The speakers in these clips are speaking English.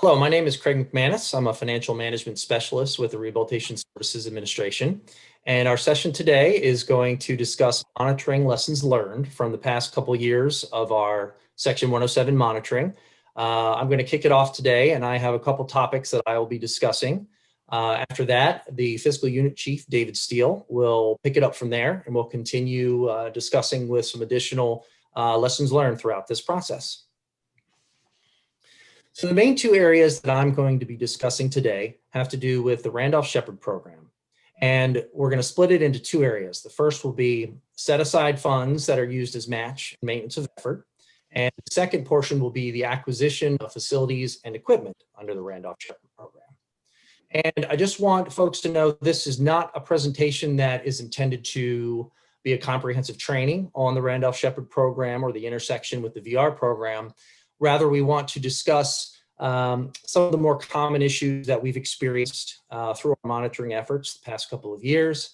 Hello, my name is Craig McManus. I'm a financial management specialist with the Rehabilitation Services Administration. And our session today is going to discuss monitoring lessons learned from the past couple years of our Section 107 monitoring. I'm going to kick it off today, and I have a couple topics that I will be discussing. After that, the Fiscal Unit Chief, David Steele, will pick it up from there, and we'll continue discussing with some additional lessons learned throughout this process. So the main two areas that I'm going to be discussing today have to do with the Randolph-Shepard program. And we're going to split it into two areas. The first will be set aside funds that are used as match and maintenance of effort. And the second portion will be the acquisition of facilities and equipment under the Randolph-Shepard program. And I just want folks to know this is not a presentation that is intended to be a comprehensive training on the Randolph-Shepard program or the intersection with the VR program. Rather, we want to discuss some of the more common issues that we've experienced through our monitoring efforts the past couple of years,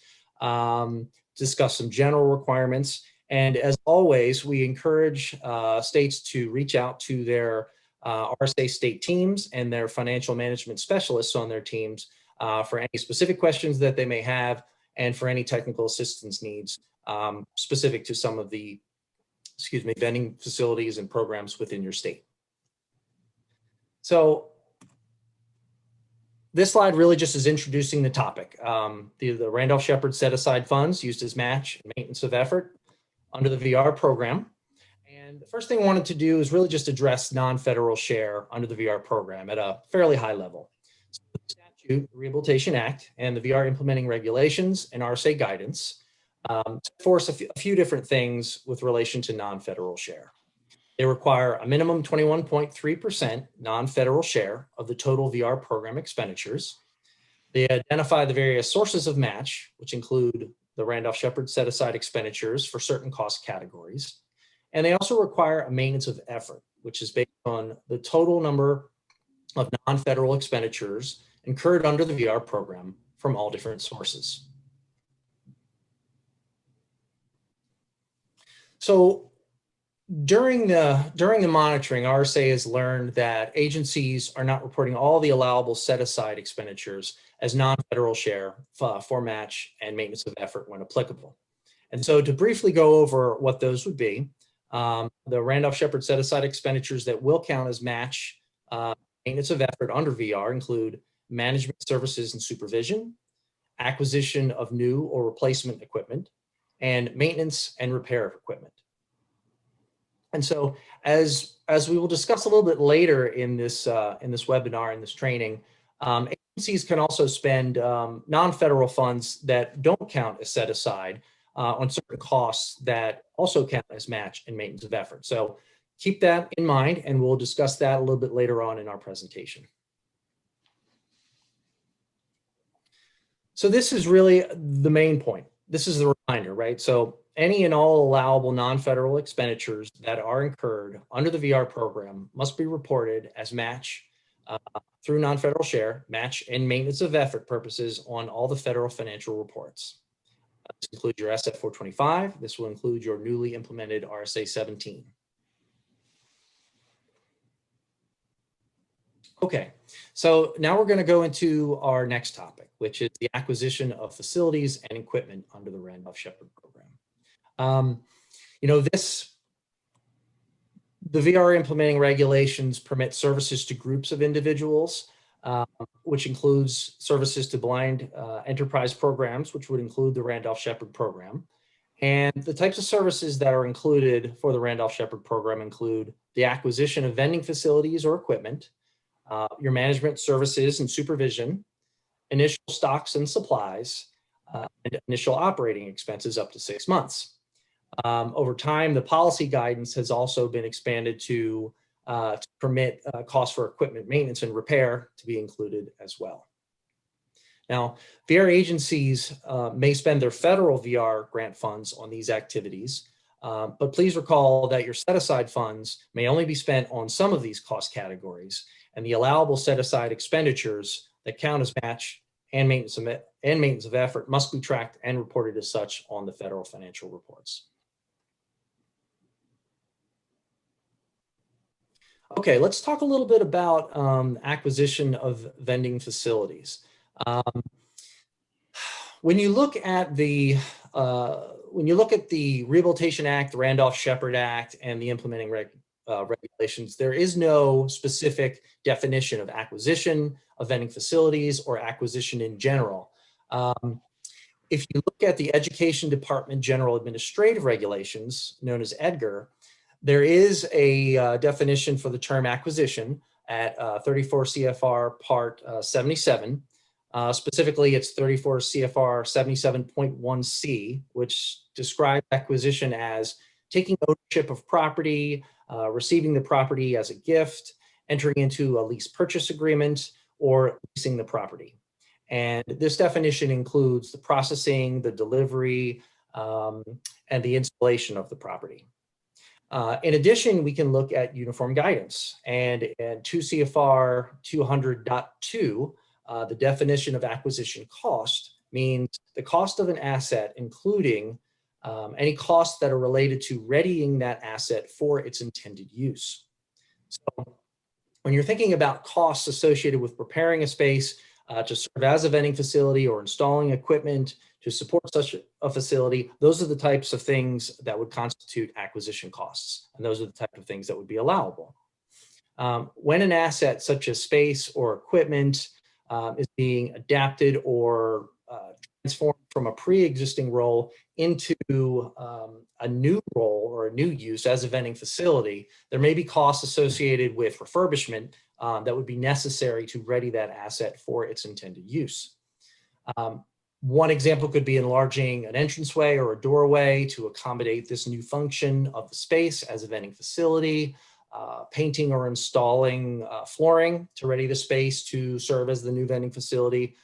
discuss some general requirements, and as always, we encourage states to reach out to their RSA state teams and their financial management specialists on their teams for any specific questions that they may have and for any technical assistance needs specific to some of the vending facilities and programs within your state. So this slide really just is introducing the topic. The Randolph-Shepard set-aside funds used as match and maintenance of effort under the VR program. And the first thing I wanted to do is really just address non-federal share under the VR program at a fairly high level. So the statute, the Rehabilitation Act, and the VR implementing regulations and RSA guidance force a few different things with relation to non-federal share. They require a minimum 21.3% non-federal share of the total VR program expenditures. They identify the various sources of match, which include the Randolph-Shepard set-aside expenditures for certain cost categories. And they also require a maintenance of effort, which is based on the total number of non-federal expenditures incurred under the VR program from all different sources. So during the monitoring, RSA has learned that agencies are not reporting all the allowable set-aside expenditures as non-federal share for match and maintenance of effort when applicable. And so to briefly go over what those would be, the Randolph-Shepard set-aside expenditures that will count as match maintenance of effort under VR include management services and supervision, acquisition of new or replacement equipment, and maintenance and repair of equipment. And so as we will discuss a little bit later in this webinar, in this training, agencies can also spend non-federal funds that don't count as set aside on certain costs that also count as match and maintenance of effort. So keep that in mind, and we'll discuss that a little bit later on in our presentation. So this is really the main point. This is the reminder, right? So any and all allowable non-federal expenditures that are incurred under the VR program must be reported as match through non-federal share, match and maintenance of effort purposes on all the federal financial reports. This includes your SF 425. This will include your newly implemented RSA 17. Okay, so now we're going to go into our next topic, which is the acquisition of facilities and equipment under the Randolph-Shepard program. The VR implementing regulations permit services to groups of individuals, which includes services to blind enterprise programs, which would include the Randolph-Shepard program. And the types of services that are included for the Randolph-Shepard program include the acquisition of vending facilities or equipment, your management services and supervision, initial stocks and supplies, and initial operating expenses up to 6 months. Over time, the policy guidance has also been expanded to permit costs for equipment maintenance and repair to be included as well. Now, VR agencies may spend their federal VR grant funds on these activities, but please recall that your set-aside funds may only be spent on some of these cost categories, and the allowable set-aside expenditures that count as match and maintenance of effort must be tracked and reported as such on the federal financial reports. Okay, let's talk a little bit about acquisition of vending facilities. Um, when you look at the Rehabilitation Act, the Randolph-Shepard Act, and the implementing regulations, there is no specific definition of acquisition of vending facilities or acquisition in general. If you look at the Education Department General Administrative Regulations, known as EDGAR, there is a definition for the term acquisition at 34 CFR Part 77. Specifically, it's 34 CFR 77.1C, which describes acquisition as taking ownership of property, receiving the property as a gift, entering into a lease purchase agreement, or leasing the property. And this definition includes the processing, the delivery, and the installation of the property. In addition, we can look at uniform guidance, and in 2 CFR 200.2, the definition of acquisition cost means the cost of an asset, including any costs that are related to readying that asset for its intended use. So when you're thinking about costs associated with preparing a space to serve as a vending facility or installing equipment to support such a facility, those are the types of things that would constitute acquisition costs, and those are the type of things that would be allowable. When an asset such as space or equipment is being adapted or transformed from a pre-existing role into a new role or a new use as a vending facility, there may be costs associated with refurbishment that would be necessary to ready that asset for its intended use. One example could be enlarging an entranceway or a doorway to accommodate this new function of the space as a vending facility, painting or installing flooring to ready the space to serve as the new vending facility.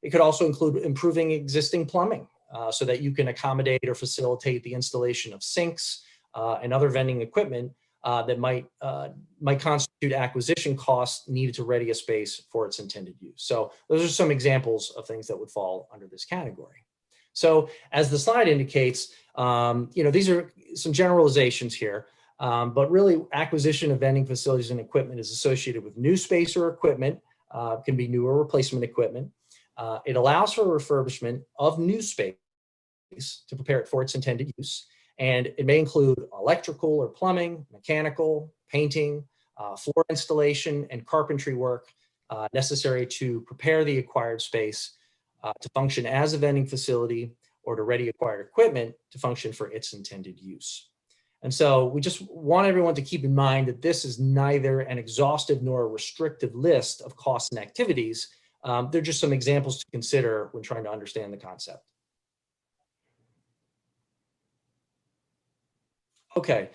It could also include improving existing plumbing so that you can accommodate or facilitate the installation of sinks and other vending equipment that might constitute acquisition costs needed to ready a space for its intended use. So those are some examples of things that would fall under this category. So as the slide indicates, these are some generalizations here, but really acquisition of vending facilities and equipment is associated with new space or equipment, can be new or replacement equipment. It allows for refurbishment of new space to prepare it for its intended use. And it may include electrical or plumbing, mechanical, painting, floor installation, and carpentry work necessary to prepare the acquired space to function as a vending facility or to ready acquired equipment to function for its intended use. And so we just want everyone to keep in mind that this is neither an exhaustive nor a restrictive list of costs and activities. They're just some examples to consider when trying to understand the concept. Okay,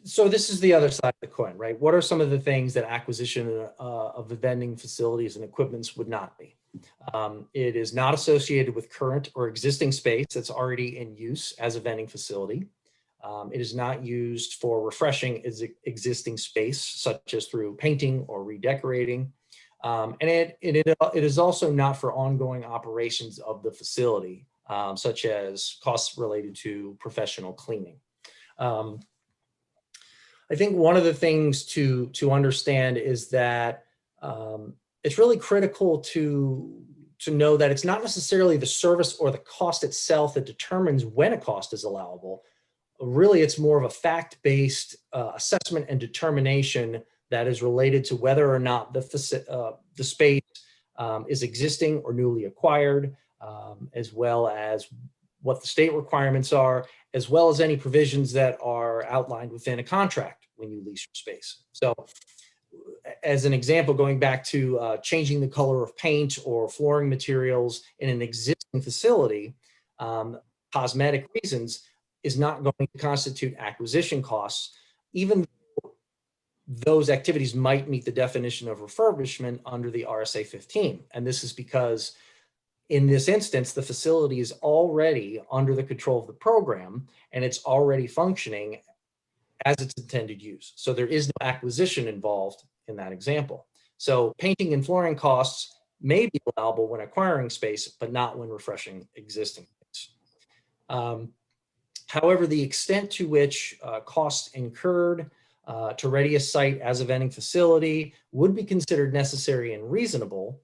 so this is the other side of the coin, right? What are some of the things that acquisition of the vending facilities and equipments would not be? It is not associated with current or existing space that's already in use as a vending facility. It is not used for refreshing existing space, such as through painting or redecorating. And it is also not for ongoing operations of the facility, such as costs related to professional cleaning. I think one of the things to understand is that it's really critical to know that it's not necessarily the service or the cost itself that determines when a cost is allowable. Really, it's more of a fact-based assessment and determination that is related to whether or not the space is existing or newly acquired, as well as what the state requirements are, as well as any provisions that are outlined within a contract when you lease your space. So as an example, going back to changing the color of paint or flooring materials in an existing facility, cosmetic reasons is not going to constitute acquisition costs, even though those activities might meet the definition of refurbishment under the RSA 15. And this is because in this instance, the facility is already under the control of the program and it's already functioning as its intended use. So there is no acquisition involved in that example. So painting and flooring costs may be allowable when acquiring space, but not when refreshing existing space. However, the extent to which costs incurred to ready a site as a vending facility would be considered necessary and reasonable,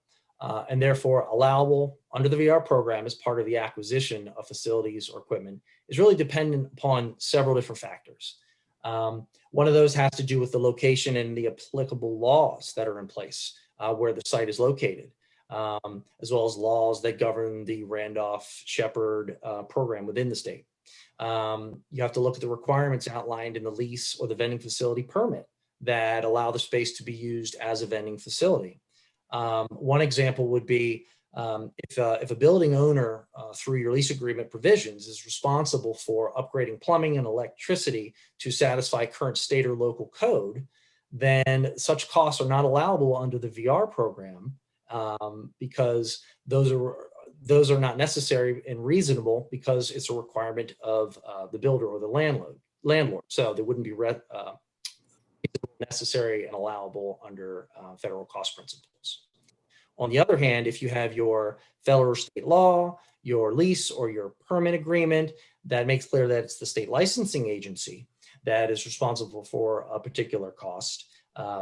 and therefore allowable under the VR program as part of the acquisition of facilities or equipment is really dependent upon several different factors. One of those has to do with the location and the applicable laws that are in place where the site is located, as well as laws that govern the Randolph-Shepard program within the state. You have to look at the requirements outlined in the lease or the vending facility permit that allow the space to be used as a vending facility. One example would be if a building owner through your lease agreement provisions is responsible for upgrading plumbing and electricity to satisfy current state or local code, then such costs are not allowable under the VR program because those are not necessary and reasonable because it's a requirement of the builder or the landlord. So they wouldn't be necessary and allowable under federal cost principles. On the other hand, if you have your federal or state law, your lease or your permit agreement that makes clear that it's the state licensing agency that is responsible for a particular cost,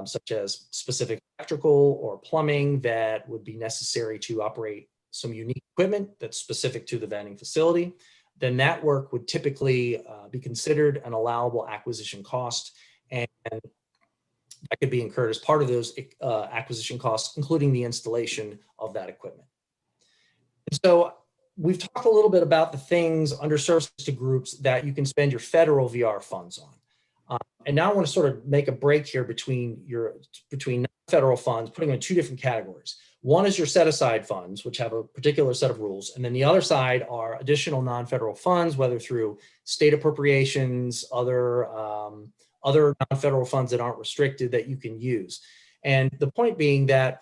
such as specific electrical or plumbing that would be necessary to operate some unique equipment that's specific to the vending facility, then that work would typically be considered an allowable acquisition cost, and that could be incurred as part of those acquisition costs, including the installation of that equipment. And so we've talked a little bit about the things under services to groups that you can spend your federal VR funds on. And now I want to sort of make a break here between federal funds, putting them in two different categories. One is your set aside funds, which have a particular set of rules. And then the other side are additional non-federal funds, whether through state appropriations, other non-federal funds that aren't restricted that you can use. And the point being that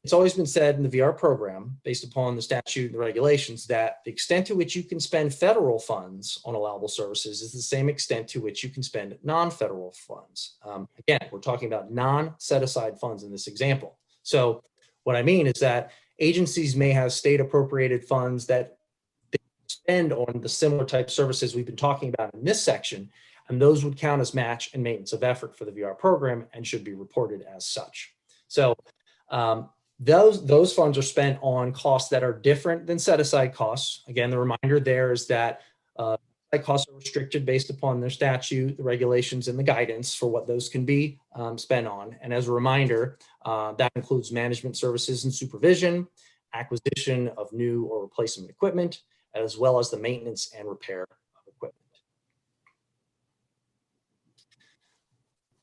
it's always been said in the VR program, based upon the statute and the regulations, that the extent to which you can spend federal funds on allowable services is the same extent to which you can spend non-federal funds. Again, we're talking about non-set-aside funds in this example. So what I mean is that agencies may have state appropriated funds that they spend on the similar type services we've been talking about in this section, and those would count as match and maintenance of effort for the VR program and should be reported as such. So those funds are spent on costs that are different than set-aside costs. Again, the reminder there is that costs are restricted based upon their statute, the regulations, and the guidance for what those can be spent on. And as a reminder, that includes management services and supervision, acquisition of new or replacement equipment, as well as the maintenance and repair of equipment.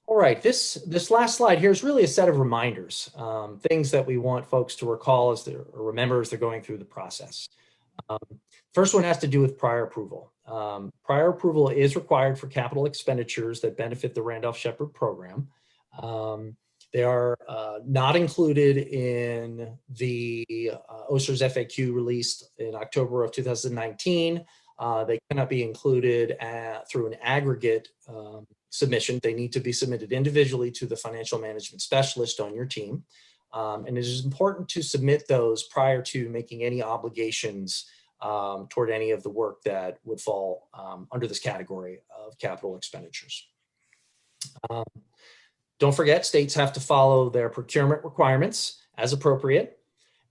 All right, this last slide here is really a set of reminders, things that we want folks to recall as or remember as they're going through the process. First one has to do with prior approval. Prior approval is required for capital expenditures that benefit the Randolph-Shepard program. They are not included in the OSHR's FAQ released in October of 2019. They cannot be included through an aggregate submission. They need to be submitted individually to the financial management specialist on your team. And it is important to submit those prior to making any obligations toward any of the work that would fall under this category of capital expenditures. Don't forget, states have to follow their procurement requirements as appropriate.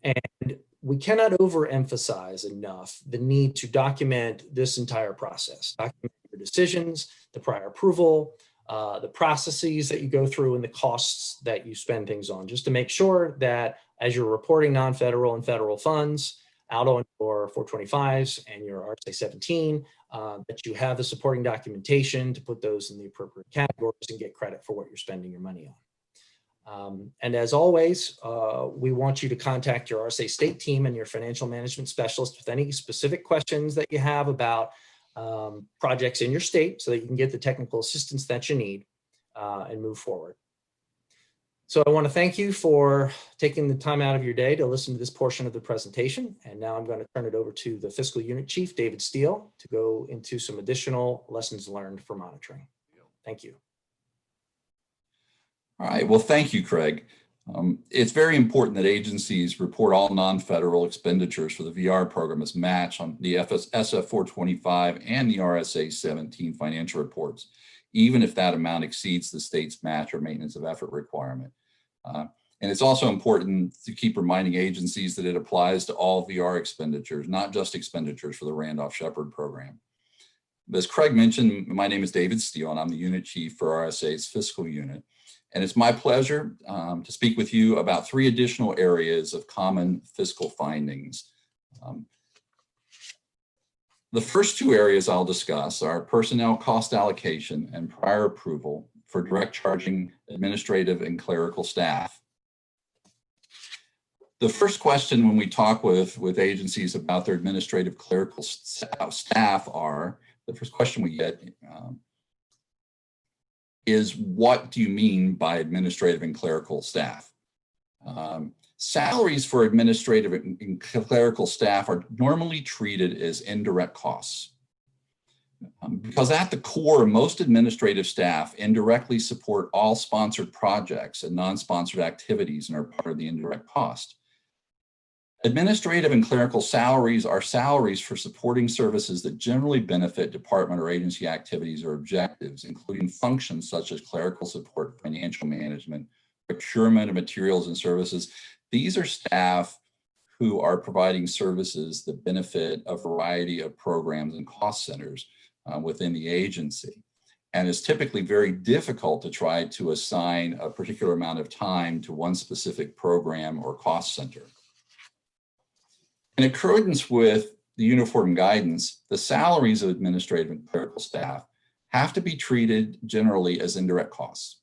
And we cannot overemphasize enough the need to document this entire process, document your decisions, the prior approval, the processes that you go through, and the costs that you spend things on, just to make sure that as you're reporting non-federal and federal funds out on your 425s and your RSA 17, that you have the supporting documentation to put those in the appropriate categories and get credit for what you're spending your money on. And as always, we want you to contact your RSA state team and your financial management specialist with any specific questions that you have about projects in your state so that you can get the technical assistance that you need and move forward. So I want to thank you for taking the time out of your day to listen to this portion of the presentation. And now I'm going to turn it over to the Fiscal Unit Chief, David Steele, to go into some additional lessons learned for monitoring. Thank you. All right, well, thank you, Craig. It's very important that agencies report all non-federal expenditures for the VR program as match on the SF 425 and the RSA 17 financial reports. even if that amount exceeds the state's match or maintenance of effort requirement. And it's also important to keep reminding agencies that it applies to all VR expenditures, not just expenditures for the Randolph-Shepard program. As Craig mentioned, my name is David Steele, and I'm the unit chief for RSA's fiscal unit. And it's my pleasure to speak with you about 3 additional areas of common fiscal findings. The first 2 areas I'll discuss are personnel cost allocation and prior approval for direct charging administrative and clerical staff. The first question when we talk with agencies about their administrative clerical staff the first question we get is, what do you mean by administrative and clerical staff? Salaries for administrative and clerical staff are normally treated as indirect costs. Because at the core, most administrative staff indirectly support all sponsored projects and non-sponsored activities and are part of the indirect cost. Administrative and clerical salaries are salaries for supporting services that generally benefit department or agency activities or objectives, including functions such as clerical support, financial management, procurement of materials and services. These are staff who are providing services that benefit a variety of programs and cost centers within the agency. And it's typically very difficult to try to assign a particular amount of time to one specific program or cost center. In accordance with the uniform guidance, the salaries of administrative and clerical staff have to be treated generally as indirect costs.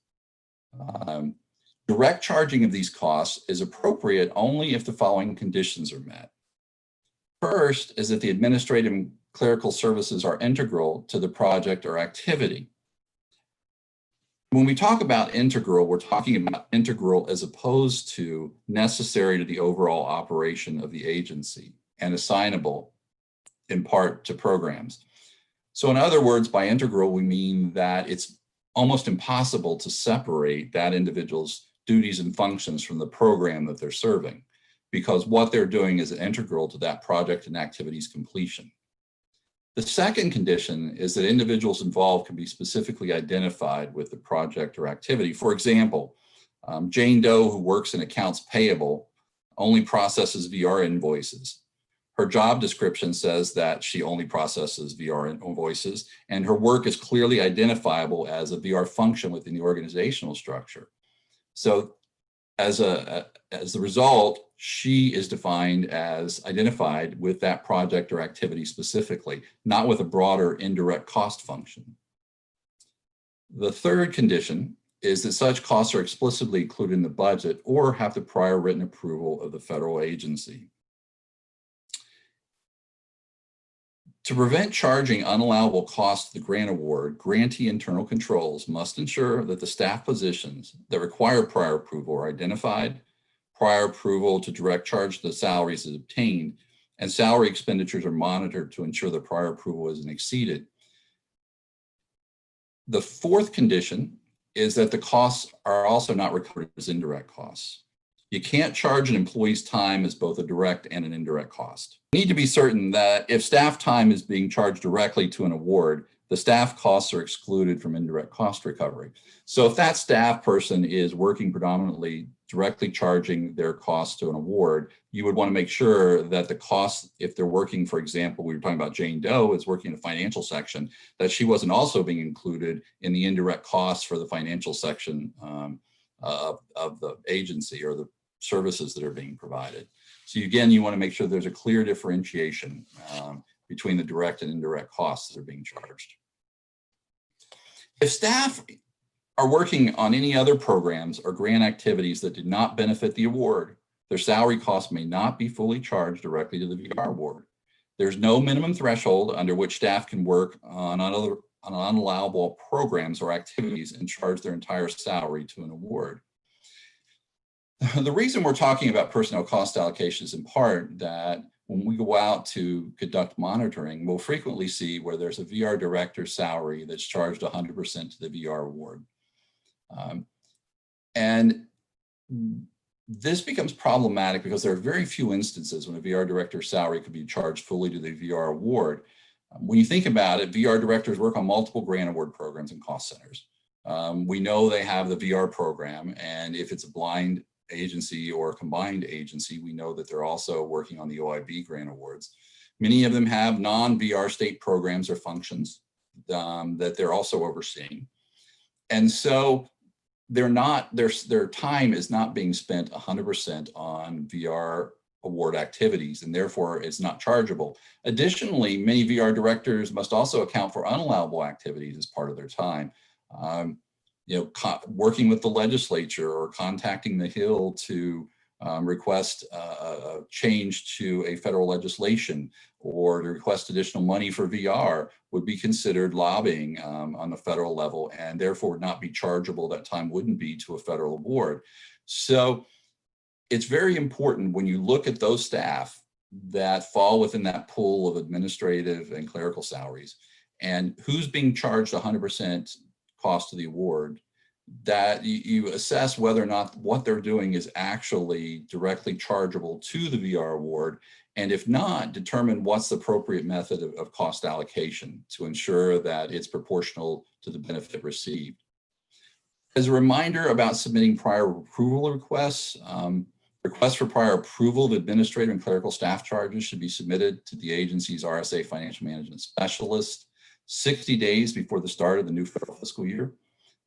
Direct charging of these costs is appropriate only if the following conditions are met. First is that the administrative and clerical services are integral to the project or activity. When we talk about integral, we're talking about integral as opposed to necessary to the overall operation of the agency and assignable in part to programs. So in other words, by integral, we mean that it's almost impossible to separate that individual's duties and functions from the program that they're serving, because what they're doing is integral to that project and activity's completion. The second condition is that individuals involved can be specifically identified with the project or activity. For example, Jane Doe, who works in accounts payable, only processes VR invoices. Her job description says that she only processes VR invoices, and her work is clearly identifiable as a VR function within the organizational structure. So as the result, she is defined as identified with that project or activity specifically, not with a broader indirect cost function. The third condition is that such costs are explicitly included in the budget or have the prior written approval of the federal agency. To prevent charging unallowable costs to the grant award, grantee internal controls must ensure that the staff positions that require prior approval are identified, prior approval to direct charge the salaries is obtained, and salary expenditures are monitored to ensure the prior approval isn't exceeded. The fourth condition is that the costs are also not recorded as indirect costs. You can't charge an employee's time as both a direct and an indirect cost. You need to be certain that if staff time is being charged directly to an award, the staff costs are excluded from indirect cost recovery. So if that staff person is working predominantly directly charging their costs to an award, you would want to make sure that the costs, if they're working, for example, we were talking about Jane Doe is working in the financial section, that she wasn't also being included in the indirect costs for the financial section of the agency or the services that are being provided. So again, you want to make sure there's a clear differentiation between the direct and indirect costs that are being charged. If staff are working on any other programs or grant activities that did not benefit the award, their salary costs may not be fully charged directly to the VR award. There's no minimum threshold under which staff can work on unallowable programs or activities and charge their entire salary to an award. The reason we're talking about personnel cost allocation is in part that when we go out to conduct monitoring, we'll frequently see where there's a VR director's salary that's charged 100% to the VR award. And this becomes problematic because there are very few instances when a VR director's salary could be charged fully to the VR award. When you think about it, VR directors work on multiple grant award programs and cost centers. We know they have the VR program, and if it's a blind agency or a combined agency, we know that they're also working on the OIB grant awards. Many of them have non-VR state programs or functions that they're also overseeing. And so their time is not being spent 100% on VR award activities, and therefore it's not chargeable. Additionally, many VR directors must also account for unallowable activities as part of their time. Working with the legislature or contacting the Hill to request a change to a federal legislation or to request additional money for VR would be considered lobbying on the federal level, and therefore would not be chargeable. That time wouldn't be to a federal award. So it's very important when you look at those staff that fall within that pool of administrative and clerical salaries and who's being charged 100% cost of the award, that you assess whether or not what they're doing is actually directly chargeable to the VR award. And if not, determine what's the appropriate method of cost allocation to ensure that it's proportional to the benefit received. As a reminder about submitting prior approval requests, requests for prior approval of administrative and clerical staff charges should be submitted to the agency's RSA financial management specialist 60 days before the start of the new federal fiscal year.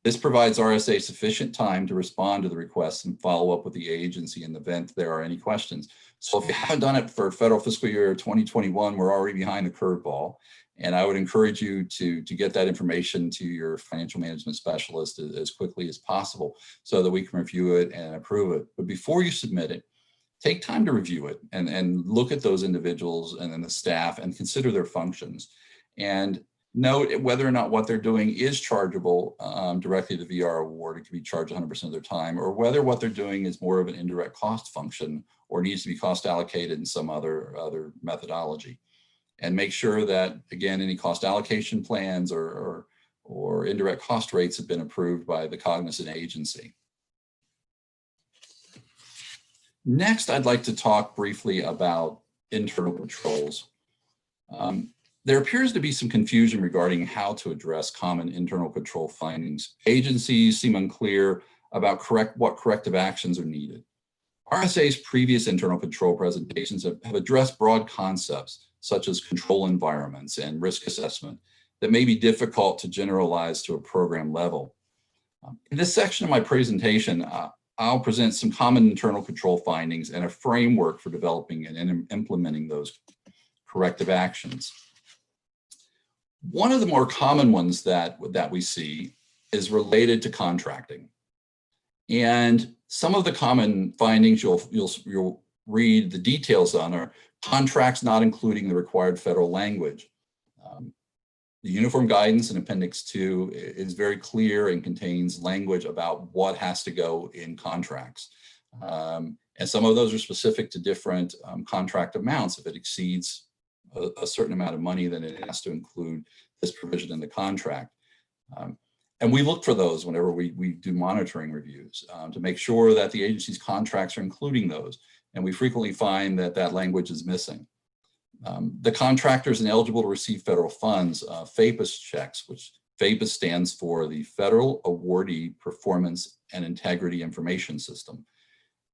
This provides RSA sufficient time to respond to the requests and follow up with the agency in the event there are any questions. So if you haven't done it for federal fiscal year 2021, we're already behind the curveball. And I would encourage you to get that information to your financial management specialist as quickly as possible so that we can review it and approve it. But before you submit it, take time to review it and look at those individuals and then the staff and consider their functions. And note whether or not what they're doing is chargeable directly to the VR award. It can be charged 100% of their time, or whether what they're doing is more of an indirect cost function or needs to be cost allocated in some other methodology. And make sure that, again, any cost allocation plans or indirect cost rates have been approved by the cognizant agency. Next, I'd like to talk briefly about internal controls. There appears to be some confusion regarding how to address common internal control findings. Agencies seem unclear about what corrective actions are needed. RSA's previous internal control presentations have addressed broad concepts such as control environments and risk assessment that may be difficult to generalize to a program level. In this section of my presentation, I'll present some common internal control findings and a framework for developing and implementing those corrective actions. One of the more common ones that we see is related to contracting. And some of the common findings you'll read the details on are contracts not including the required federal language. The uniform guidance in Appendix 2 is very clear and contains language about what has to go in contracts. And some of those are specific to different contract amounts. If it exceeds a certain amount of money, then it has to include this provision in the contract. And we look for those whenever we do monitoring reviews to make sure that the agency's contracts are including those. And we frequently find that that language is missing. The contractors ineligible to receive federal funds, FAPIS checks, which FAPIS stands for the Federal Awardee Performance and Integrity Information System.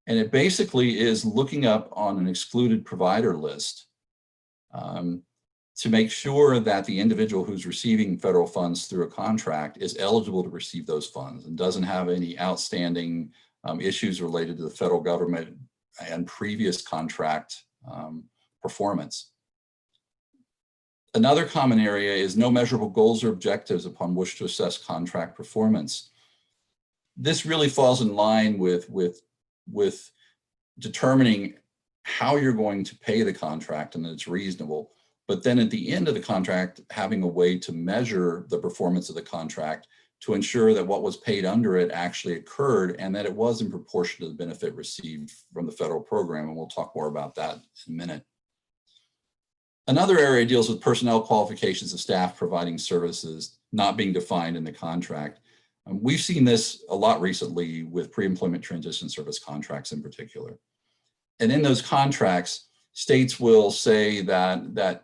And it basically is looking up on an excluded provider list to make sure that the individual who's receiving federal funds through a contract is eligible to receive those funds and doesn't have any outstanding issues related to the federal government and previous contract performance. Another common area is no measurable goals or objectives upon which to assess contract performance. This really falls in line with determining how you're going to pay the contract and that it's reasonable. But then at the end of the contract, having a way to measure the performance of the contract to ensure that what was paid under it actually occurred and that it was in proportion to the benefit received from the federal program. And we'll talk more about that in a minute. Another area deals with personnel qualifications of staff providing services not being defined in the contract. We've seen this a lot recently with pre-employment transition service contracts in particular. And in those contracts, states will say that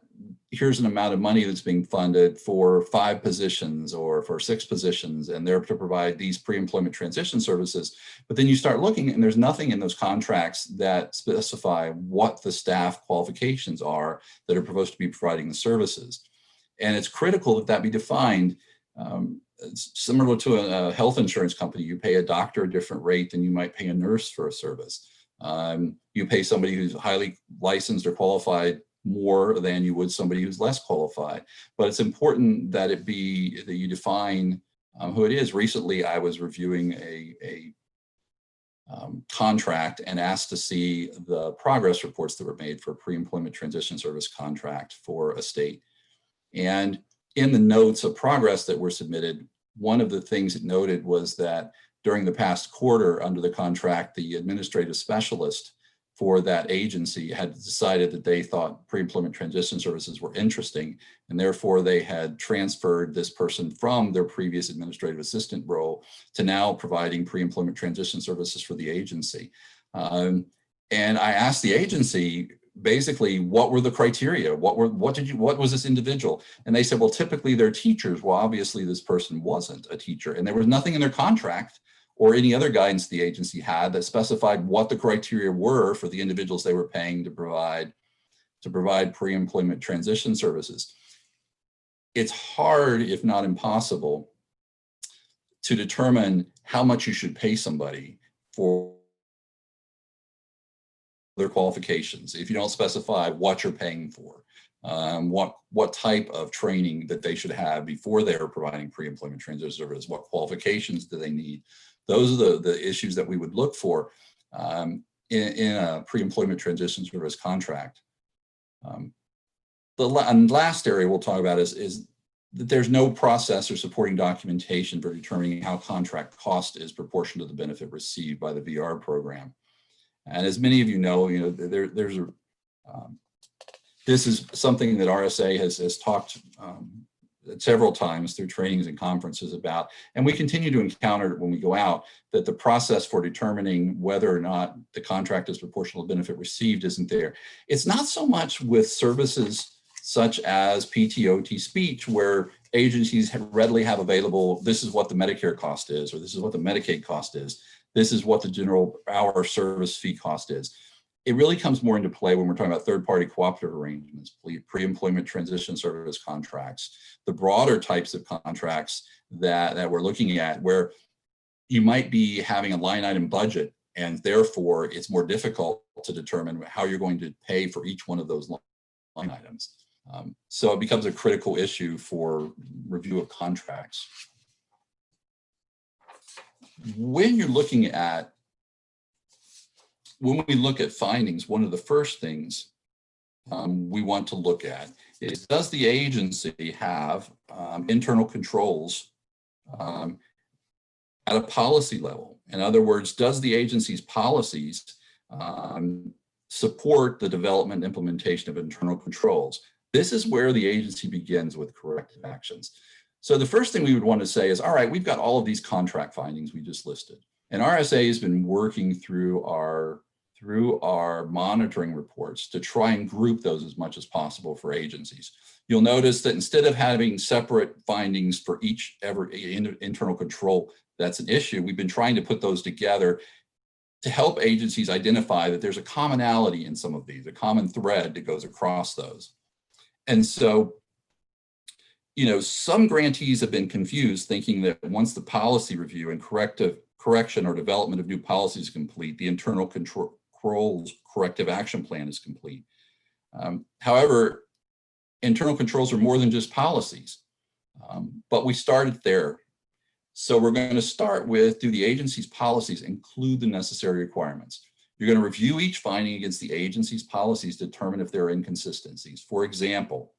here's an amount of money that's being funded for 5 positions or for 6 positions, and they're to provide these pre-employment transition services. But then you start looking, and there's nothing in those contracts that specify what the staff qualifications are that are supposed to be providing the services. And it's critical that that be defined. It's similar to a health insurance company. You pay a doctor a different rate than you might pay a nurse for a service. You pay somebody who's highly licensed or qualified more than you would somebody who's less qualified. But it's important that it be that you define who it is. Recently, I was reviewing a contract and asked to see the progress reports that were made for a pre-employment transition service contract for a state. And in the notes of progress that were submitted, one of the things it noted was that during the past quarter under the contract, the administrative specialist for that agency had decided that they thought pre-employment transition services were interesting, and therefore they had transferred this person from their previous administrative assistant role to now providing pre-employment transition services for the agency. And I asked the agency, basically, what were the criteria? What was this individual? And they said, well, typically they're teachers. Well, obviously this person wasn't a teacher, and there was nothing in their contract or any other guidance the agency had that specified what the criteria were for the individuals they were paying to provide pre-employment transition services. It's hard, if not impossible, to determine how much you should pay somebody for their qualifications if you don't specify what you're paying for, what type of training that they should have before they are providing pre-employment transition services, what qualifications do they need. Those are the issues that we would look for in a pre-employment transition service contract. The last area we'll talk about is that there's no process or supporting documentation for determining how contract cost is proportional to the benefit received by the VR program. And as many of you know, this is something that RSA has talked several times through trainings and conferences about, and we continue to encounter it when we go out, that the process for determining whether or not the contract is proportional to benefit received isn't there. It's not so much with services such as PTOT speech, where agencies readily have available, this is what the Medicare cost is, or this is what the Medicaid cost is, this is what the general hour service fee cost is. It really comes more into play when we're talking about third-party cooperative arrangements, pre-employment transition service contracts, the broader types of contracts that we're looking at, where you might be having a line item budget, and therefore it's more difficult to determine how you're going to pay for each one of those line items. So it becomes a critical issue for review of contracts. When we look at findings, one of the first things we want to look at is, does the agency have internal controls at a policy level? In other words, does the agency's policies support the development and implementation of internal controls? This is where the agency begins with corrective actions. So the first thing we would want to say is, all right, we've got all of these contract findings we just listed, and RSA has been working through our monitoring reports to try and group those as much as possible for agencies. You'll notice that instead of having separate findings for every internal control that's an issue, we've been trying to put those together to help agencies identify that there's a commonality in some of these, a common thread that goes across those. And so, some grantees have been confused, thinking that once the policy review and correction or development of new policies is complete, the internal controls corrective action plan is complete. However, internal controls are more than just policies, but we started there. So we're going to start with, do the agency's policies include the necessary requirements? You're going to review each finding against the agency's policies to determine if there are inconsistencies. For example,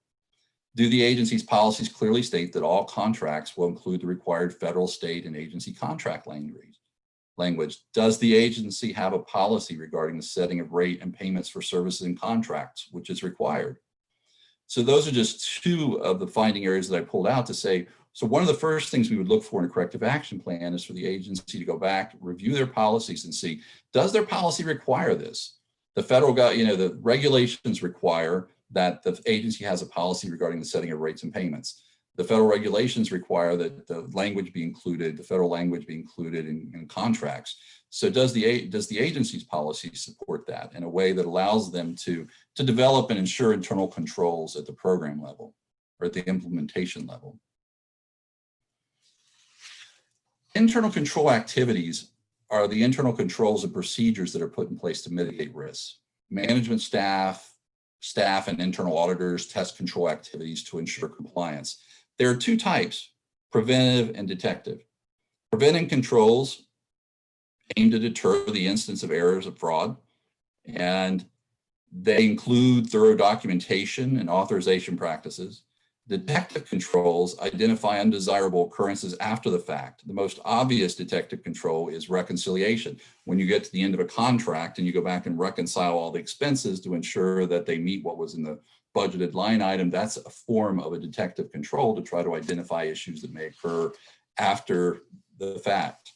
do the agency's policies clearly state that all contracts will include the required federal, state, and agency contract language? Does the agency have a policy regarding the setting of rate and payments for services and contracts, which is required? So those are just two of the finding areas that I pulled out to say, so one of the first things we would look for in a corrective action plan is for the agency to go back, review their policies and see, does their policy require this? The federal the regulations require that the agency has a policy regarding the setting of rates and payments. The federal regulations require that the language be included, the federal language be included in contracts. So does the agency's policy support that in a way that allows them to develop and ensure internal controls at the program level or at the implementation level? Internal control activities are the internal controls and procedures that are put in place to mitigate risks. Management staff and internal auditors test control activities to ensure compliance. There are two types, preventive and detective. Preventive controls aim to deter the instance of errors of fraud, and they include thorough documentation and authorization practices. Detective controls identify undesirable occurrences after the fact. The most obvious detective control is reconciliation. When you get to the end of a contract and you go back and reconcile all the expenses to ensure that they meet what was in the budgeted line item, that's a form of a detective control to try to identify issues that may occur after the fact.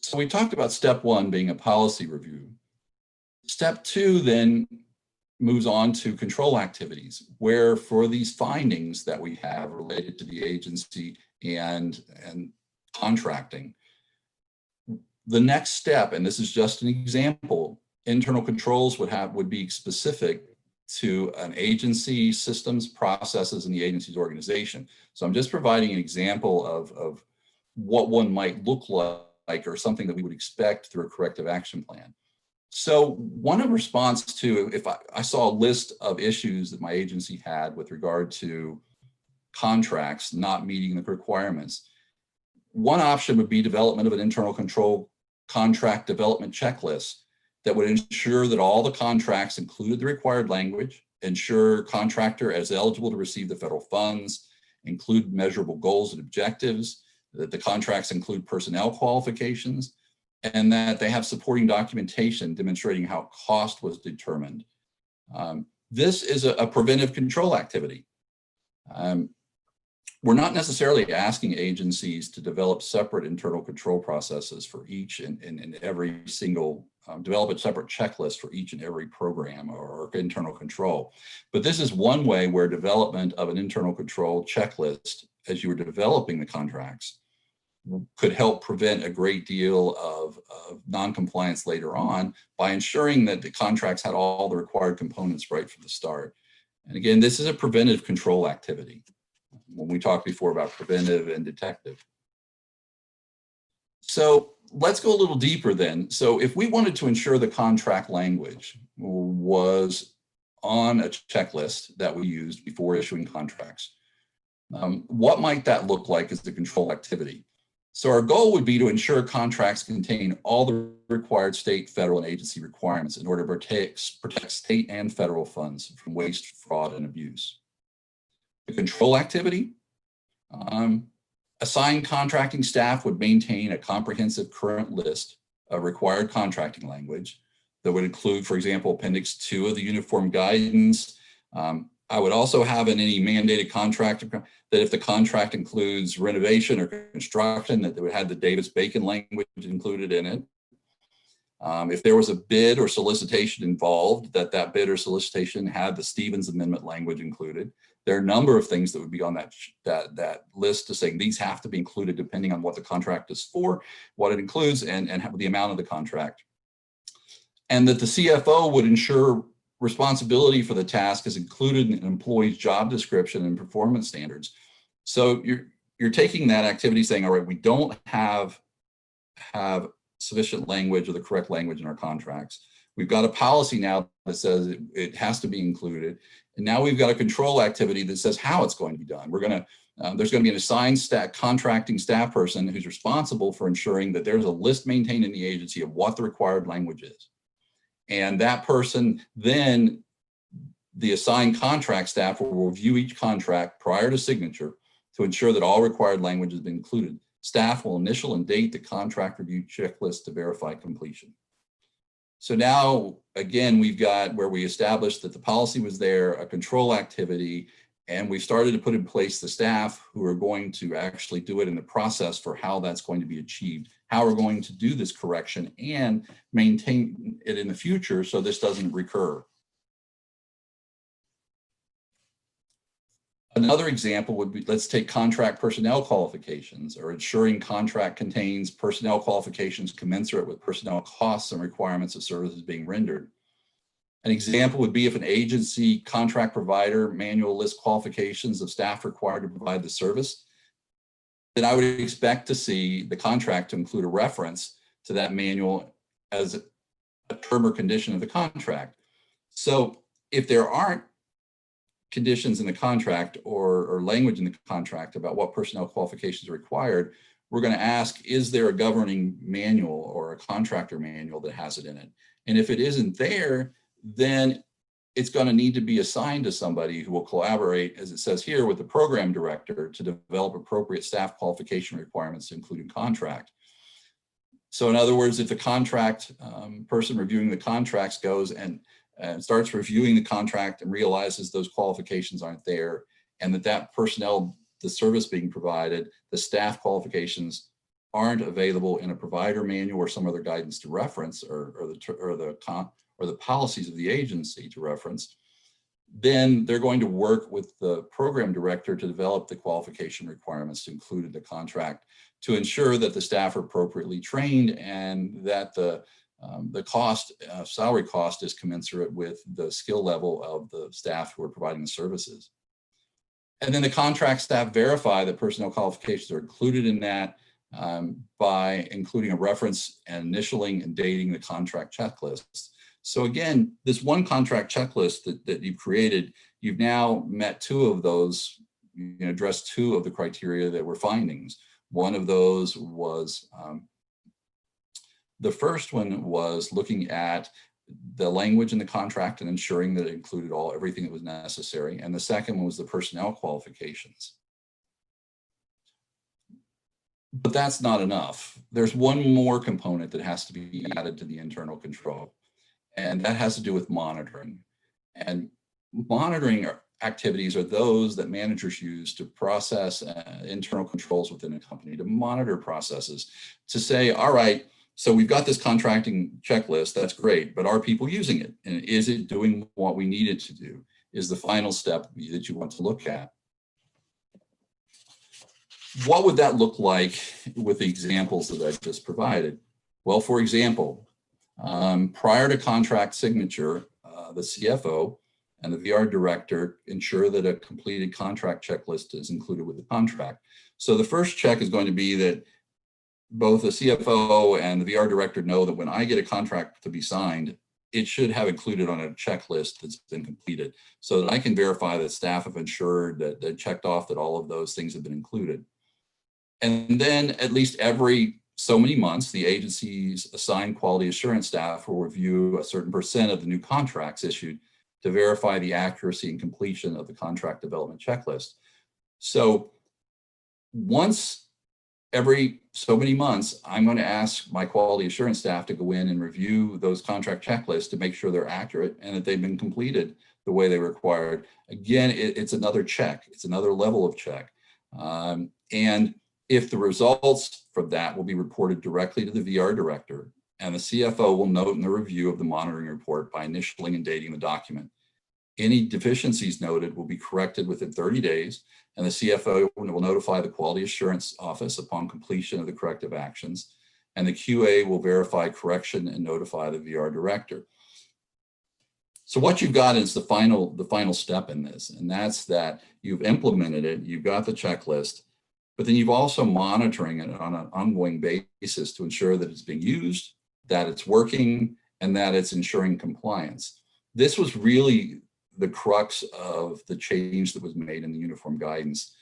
So we talked about step one being a policy review. Step two then moves on to control activities, where for these findings that we have related to the agency and contracting, the next step, and this is just an example, internal controls would be specific to an agency, systems, processes, and the agency's organization. So I'm just providing an example of what one might look like or something that we would expect through a corrective action plan. So one in response to, if I saw a list of issues that my agency had with regard to contracts not meeting the requirements, one option would be development of an internal control contract development checklist that would ensure that all the contracts included the required language, ensure contractor is eligible to receive the federal funds, include measurable goals and objectives, that the contracts include personnel qualifications, and that they have supporting documentation demonstrating how cost was determined. This is a preventive control activity. We're not necessarily asking agencies to develop separate internal control processes for each and every single, develop a separate checklist for each and every program or internal control. But this is one way where development of an internal control checklist as you were developing the contracts could help prevent a great deal of non-compliance later on by ensuring that the contracts had all the required components right from the start. And again, this is a preventive control activity when we talked before about preventive and detective. So let's go a little deeper then. So if we wanted to ensure the contract language was on a checklist that we used before issuing contracts, what might that look like as the control activity? So our goal would be to ensure contracts contain all the required state, federal, and agency requirements in order to protect state and federal funds from waste, fraud, and abuse. The control activity, assigned contracting staff would maintain a comprehensive current list of required contracting language that would include, for example, Appendix 2 of the Uniform Guidance. I would also have in any mandated contract that if the contract includes renovation or construction, that they would have the Davis-Bacon language included in it. If there was a bid or solicitation involved, that bid or solicitation had the Stevens Amendment language included. There are a number of things that would be on that list to say these have to be included depending on what the contract is for, what it includes, and the amount of the contract. And that the CFO would ensure responsibility for the task is included in an employee's job description and performance standards. So you're taking that activity saying, all right, we don't have sufficient language or the correct language in our contracts. We've got a policy now that says it has to be included. And now we've got a control activity that says how it's going to be done. There's going to be an assigned contracting staff person who's responsible for ensuring that there's a list maintained in the agency of what the required language is. And that person, then the assigned contract staff will review each contract prior to signature to ensure that all required language has been included. Staff will initial and date the contract review checklist to verify completion. So now, again, we've got where we established that the policy was there, a control activity, And we've started to put in place the staff who are going to actually do it in the process for how that's going to be achieved, how we're going to do this correction and maintain it in the future so this doesn't recur. Another example would be, let's take contract personnel qualifications, or ensuring contract contains personnel qualifications commensurate with personnel costs and requirements of services being rendered. An example would be if an agency contract provider manual lists qualifications of staff required to provide the service, then I would expect to see the contract to include a reference to that manual as a term or condition of the contract. So if there aren't conditions in the contract or language in the contract about what personnel qualifications are required, we're going to ask, is there a governing manual or a contractor manual that has it in it? And if it isn't there, then it's going to need to be assigned to somebody who will collaborate, as it says here, with the program director to develop appropriate staff qualification requirements, including contract. So in other words, if the contract person reviewing the contracts goes and starts reviewing the contract and realizes those qualifications aren't there, and that personnel, the service being provided, the staff qualifications aren't available in a provider manual or some other guidance to reference, or the policies of the agency to reference, then they're going to work with the program director to develop the qualification requirements to include in the contract to ensure that the staff are appropriately trained and that the cost, salary cost, is commensurate with the skill level of the staff who are providing the services. And then the contract staff verify that personnel qualifications are included in that by including a reference and initialing and dating the contract checklist. So again, this one contract checklist that you've created, you've now met two of those, addressed two of the criteria that were findings. One of those was, the first one was looking at the language in the contract and ensuring that it included everything that was necessary. And the second one was the personnel qualifications. But that's not enough. There's one more component that has to be added to the internal control, and that has to do with monitoring. And monitoring activities are those that managers use to process internal controls within a company, to monitor processes, to say, all right, so we've got this contracting checklist, that's great, but are people using it? And is it doing what we need it to do? Is the final step that you want to look at. What would that look like with the examples that I just provided? Well, for example, prior to contract signature, the CFO and the VR director ensure that a completed contract checklist is included with the contract. So the first check is going to be that both the CFO and the VR director know that when I get a contract to be signed, it should have included on a checklist that's been completed, so that I can verify that staff have ensured that they checked off that all of those things have been included. And then at least every so many months, the agency's assigned quality assurance staff will review a certain percent of the new contracts issued to verify the accuracy and completion of the contract development checklist. So once every so many months, I'm going to ask my quality assurance staff to go in and review those contract checklists to make sure they're accurate and that they've been completed the way they were required. Again, it's another check. It's another level of check. And if the results from that will be reported directly to the VR director, and the CFO will note in the review of the monitoring report by initialing and dating the document. Any deficiencies noted will be corrected within 30 days, and the CFO will notify the quality assurance office upon completion of the corrective actions, and the QA will verify correction and notify the VR director. So what you've got is the final step in this, and that's that you've implemented it, you've got the checklist, but then you've also monitoring it on an ongoing basis to ensure that it's being used, that it's working, and that it's ensuring compliance. This was really the crux of the change that was made in the uniform guidance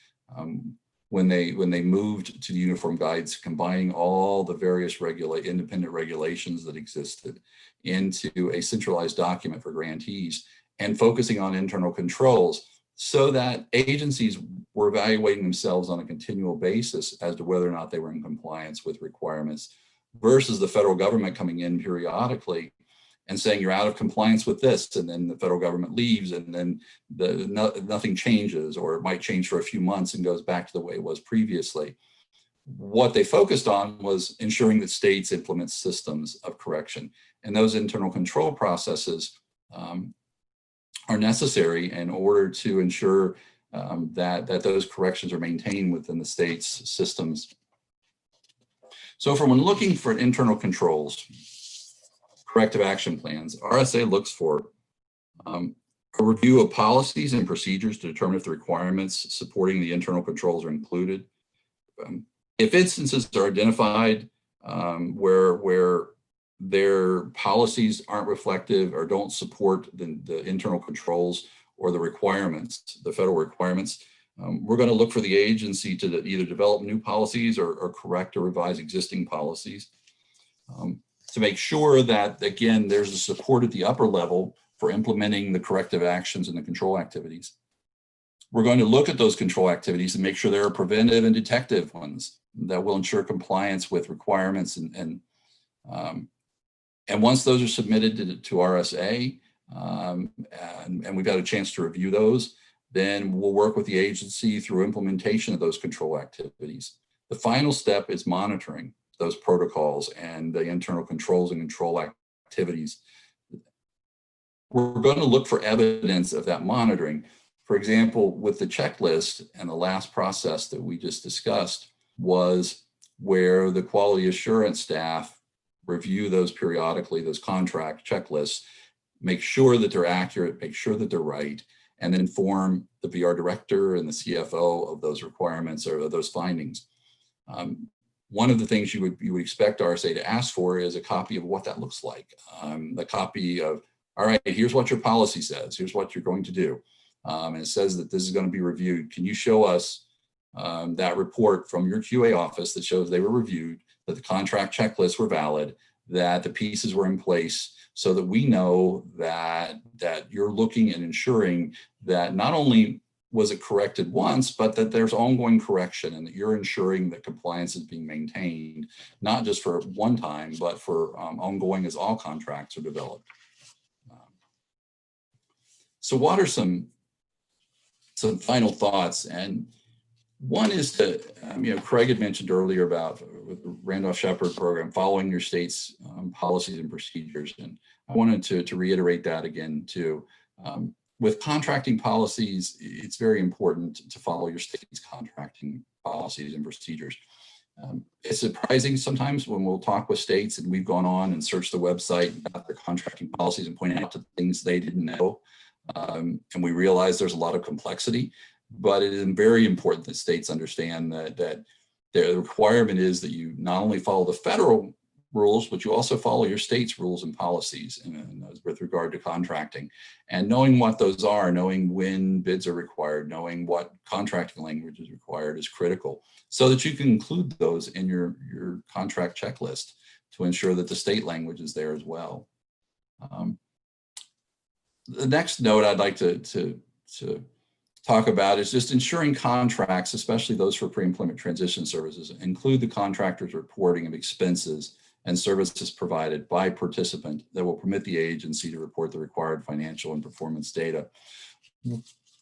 when they moved to the uniform guidance, combining all the various independent regulations that existed into a centralized document for grantees and focusing on internal controls, so that agencies were evaluating themselves on a continual basis as to whether or not they were in compliance with requirements, versus the federal government coming in periodically and saying you're out of compliance with this, and then the federal government leaves, and then nothing changes, or it might change for a few months and goes back to the way it was previously. What they focused on was ensuring that states implement systems of correction, and those internal control processes are necessary in order to ensure that those corrections are maintained within the state's systems. So for when looking for internal controls, corrective action plans, RSA looks for a review of policies and procedures to determine if the requirements supporting the internal controls are included. If instances are identified where their policies aren't reflective or don't support the internal controls or the requirements, the federal requirements, we're going to look for the agency to either develop new policies or correct or revise existing policies to make sure that, again, there's a support at the upper level for implementing the corrective actions and the control activities. We're going to look at those control activities and make sure there are preventive and detective ones that will ensure compliance with requirements. And once those are submitted to RSA, and we've got a chance to review those, then we'll work with the agency through implementation of those control activities. The final step is monitoring those protocols and the internal controls and control activities. We're going to look for evidence of that monitoring. For example, with the checklist, and the last process that we just discussed was where the quality assurance staff review those periodically, those contract checklists, make sure that they're accurate, make sure that they're right, and then inform the VR director and the CFO of those requirements or those findings. One of the things you would expect RSA to ask for is a copy of what that looks like. A copy of, all right, here's what your policy says, here's what you're going to do. And it says that this is going to be reviewed. Can you show us that report from your QA office that shows they were reviewed, that the contract checklists were valid, that the pieces were in place, so that we know that you're looking and ensuring that not only was it corrected once, but that there's ongoing correction and that you're ensuring that compliance is being maintained, not just for one time, but for ongoing as all contracts are developed. So what are some final thoughts? And one is to, Craig had mentioned earlier about with the Randolph-Shepard program, following your state's policies and procedures. And I wanted to reiterate that again too. With contracting policies, it's very important to follow your state's contracting policies and procedures. It's surprising sometimes when we'll talk with states and we've gone on and searched the website about their contracting policies and pointed out to things they didn't know. And we realize there's a lot of complexity, but it is very important that states understand that the requirement is that you not only follow the federal rules, but you also follow your state's rules and policies with regard to contracting. And knowing what those are, knowing when bids are required, knowing what contracting language is required is critical, so that you can include those in your contract checklist to ensure that the state language is there as well. The next note I'd like to talk about is just ensuring contracts, especially those for pre-employment transition services, include the contractor's reporting of expenses and services provided by participant that will permit the agency to report the required financial and performance data.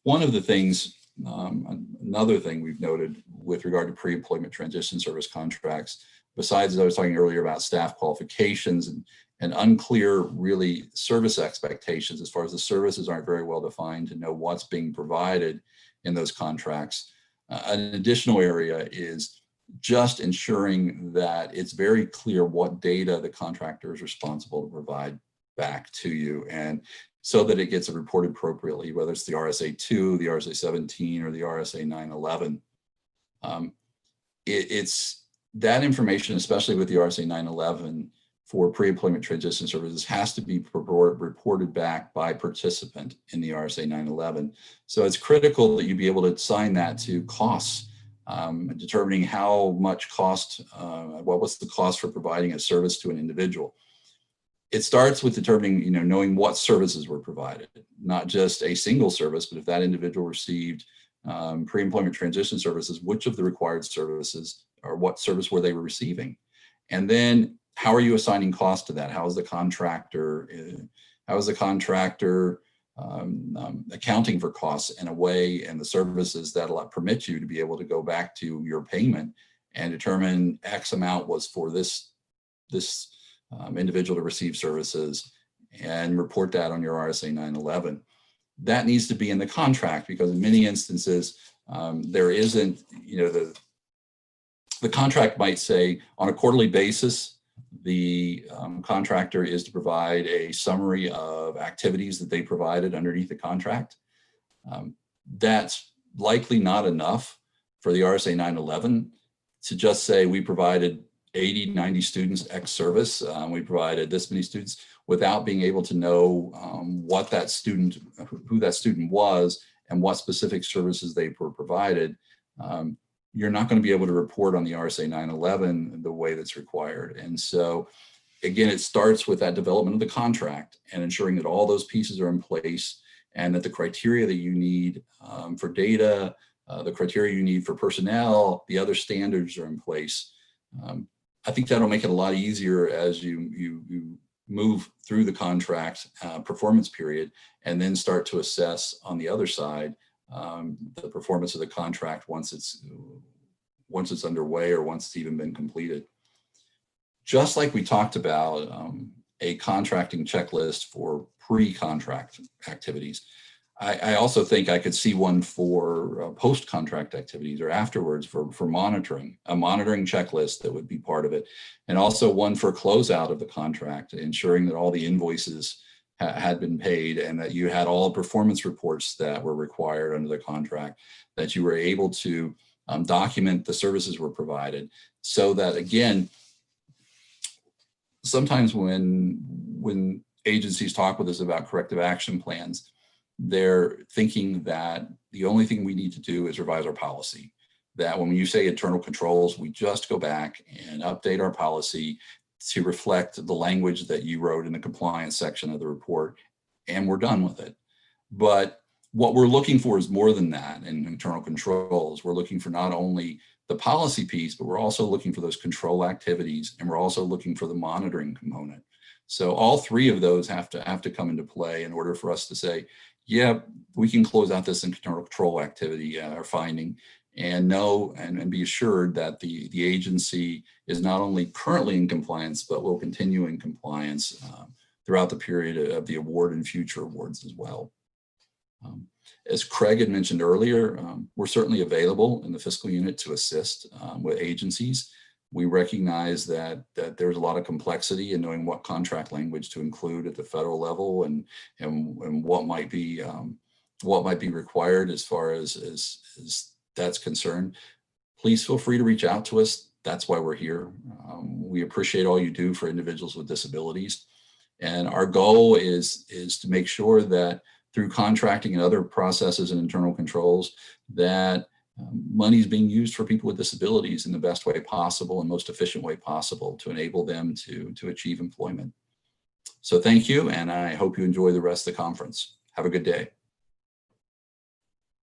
One of the things, another thing we've noted with regard to pre-employment transition service contracts, besides I was talking earlier about staff qualifications and unclear really service expectations, as far as the services aren't very well defined to know what's being provided in those contracts. An additional area is just ensuring that it's very clear what data the contractor is responsible to provide back to you, and so that it gets reported appropriately, whether it's the RSA 2, the RSA 17, or the RSA 911. It's that information, especially with the RSA 911 for pre-employment transition services, has to be reported back by participant in the RSA 911. So it's critical that you be able to assign that to costs, determining how much cost, what's the cost for providing a service to an individual. It starts with determining, knowing what services were provided, not just a single service, but if that individual received pre-employment transition services, which of the required services or what service were they receiving? And then how are you assigning cost to that? How is the contractor accounting for costs in a way, and the services that permit you to be able to go back to your payment and determine X amount was for this individual to receive services, and report that on your RSA 911. That needs to be in the contract, because in many instances there isn't, the contract might say on a quarterly basis, the contractor is to provide a summary of activities that they provided underneath the contract. That's likely not enough for the RSA 911 to just say we provided 80, 90 students X service, we provided this many students, without being able to know what that student, who that student was, and what specific services they were provided. You're not going to be able to report on the RSA 911 the way that's required. And so, again, it starts with that development of the contract and ensuring that all those pieces are in place, and that the criteria that you need for data, the criteria you need for personnel, the other standards are in place. I think that'll make it a lot easier as you move through the contract performance period, and then start to assess on the other side the performance of the contract once it's underway, or once it's even been completed. Just like we talked about a contracting checklist for pre-contract activities, I also think I could see one for post-contract activities, or afterwards for monitoring, a monitoring checklist that would be part of it. And also one for closeout of the contract, ensuring that all the invoices had been paid, and that you had all performance reports that were required under the contract, that you were able to document the services were provided. So that, again, sometimes when agencies talk with us about corrective action plans, they're thinking that the only thing we need to do is revise our policy. That when you say internal controls, we just go back and update our policy to reflect the language that you wrote in the compliance section of the report, and we're done with it. But what we're looking for is more than that in internal controls. We're looking for not only the policy piece, but we're also looking for those control activities, and we're also looking for the monitoring component. So all three of those have to come into play in order for us to say, yeah, we can close out this internal control activity or finding, and know and be assured that the agency is not only currently in compliance, but will continue in compliance throughout the period of the award and future awards as well. As Craig had mentioned earlier, we're certainly available in the fiscal unit to assist with agencies. We recognize that there's a lot of complexity in knowing what contract language to include at the federal level, and what might be required as far as that's concerned. Please feel free to reach out to us. That's why we're here. We appreciate all you do for individuals with disabilities, and our goal is to make sure that through contracting and other processes and internal controls, that money is being used for people with disabilities in the best way possible and most efficient way possible to enable them to achieve employment. So thank you, and I hope you enjoy the rest of the conference. Have a good day.